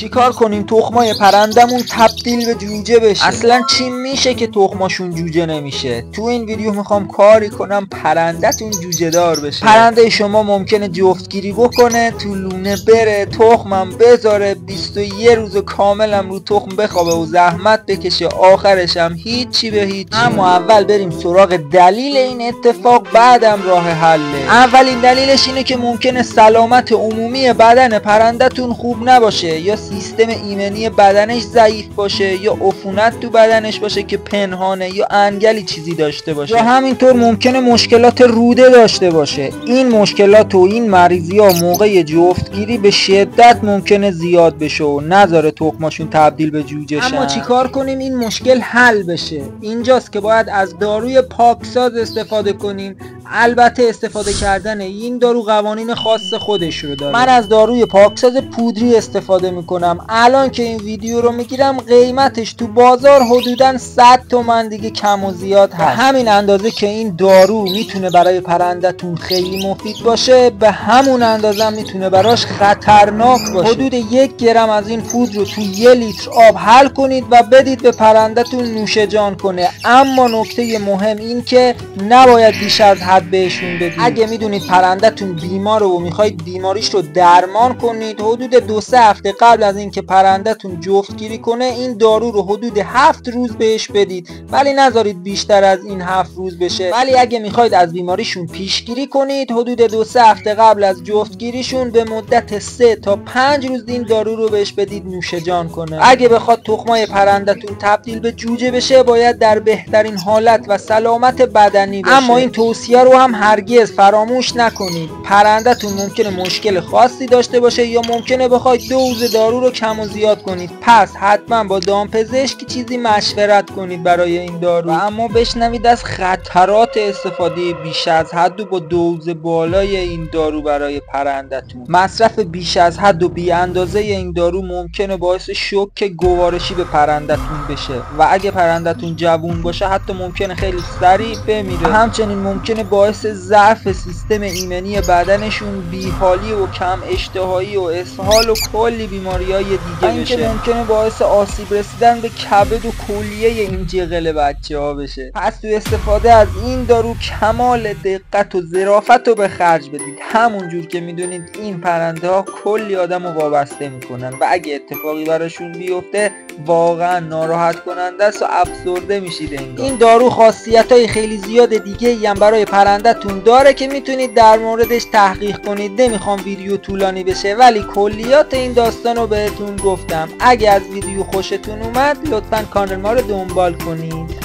چیکار کنیم تخمای پرندمون تبدیل به جوجه بشه؟ اصلا چی میشه که تخماشون جوجه نمیشه؟ تو این ویدیو میخوام کاری کنم پرندتون جوجه دار بشه. پرنده شما ممکنه جفتگیری بکنه، تو لونه بره، تخمم بذاره، 21 روز کاملم رو تخم بخوابه و زحمت بکشه، آخرش هم هیچی به هیچی. اما اول بریم سراغ دلیل این اتفاق، بعدم راه حله. اولین دلیلش اینه که ممکنه سلامت عمومی بدن پرندتون خوب نباشه، یا سیستم ایمنی بدنش ضعیف باشه، یا عفونت تو بدنش باشه که پنهانه، یا انگلی چیزی داشته باشه، یا همینطور ممکنه مشکلات روده داشته باشه. این مشکلات و این مریضی ها موقع جفتگیری به شدت ممکنه زیاد بشه و نذاره تخماشون تبدیل به جوجه شن. اما چیکار کنیم این مشکل حل بشه؟ اینجاست که باید از داروی پاکساز استفاده کنیم. البته استفاده کردن این دارو قوانین خاص خودش رو داره. من از داروی پاکساز پودری استفاده میکنم. الان که این ویدیو رو میگیرم قیمتش تو بازار حدوداً 100 تومن دیگه کم و زیاد هست. همین اندازه که این دارو میتونه برای پرندتون خیلی مفید باشه، به همون اندازه میتونه براش خطرناک باشه. حدود 1 گرم از این پودر رو تو 1 لیتر آب حل کنید و بدید به پرندتون نوش جان کنه. اما نکته مهم این که نباید بیش از حد بهشون بدید. اگه میدونید پرندتون بیماره و میخواید بیماریش رو درمان کنید، حدود 2-3 هفته قبل از اینکه پرندتون جفتگیری کنه این دارو رو حدود 7 روز بهش بدید، ولی نذارید بیشتر از این 7 روز بشه. ولی اگه میخواید از بیماریشون پیشگیری کنید، حدود 2-3 هفته قبل از جفتگیریشون به مدت 3 تا 5 روز این دارو رو بهش بدید نوش جان کنه. اگه بخواد تخمای پرندتون تبدیل به جوجه بشه، باید در بهترین حالت و سلامت بدنی بشه. اما این توصیه رو هم هرگز فراموش نکنید. پرندتون ممکنه مشکل خاصی داشته باشه، یا ممکنه بخواید دوز دارو رو کم و زیاد کنید. پس حتما با دامپزشک چیزی مشورت کنید برای این دارو. و اما بشنوید از خطرات استفاده بیش از حد و با دوز بالای این دارو برای پرندتون. مصرف بیش از حد و بی اندازه این دارو ممکنه باعث شوک گوارشی به پرندتون بشه و اگه پرندتون جوون باشه حتی ممکنه خیلی سریع بمیره. همچنین ممکنه باعث ضعف سیستم ایمنی بدنشون، بیحالی و کم اشتهایی و اسهال و کلی بیماریای دیگه بشه. ممکنه باعث آسیب رسیدن به کبد و کلیه این جغل بچه‌ها بشه. پس تو استفاده از این دارو کمال دقت و ظرافت رو به خرج بدید. همون جور که میدونید این پرنده ها کلی آدم رو وابسته میکنن و اگه اتفاقی براشون بیفته واقعا ناراحت کننده است و افسرده میشید. این دارو خاصیت‌های خیلی زیاد دیگه هم برای پرندتون داره که میتونید در موردش تحقیق کنید. نمیخوام ویدیو طولانی بشه ولی کلیات این داستان رو بهتون گفتم. اگه از ویدیو خوشتون اومد لطفاً کانال ما رو دنبال کنید.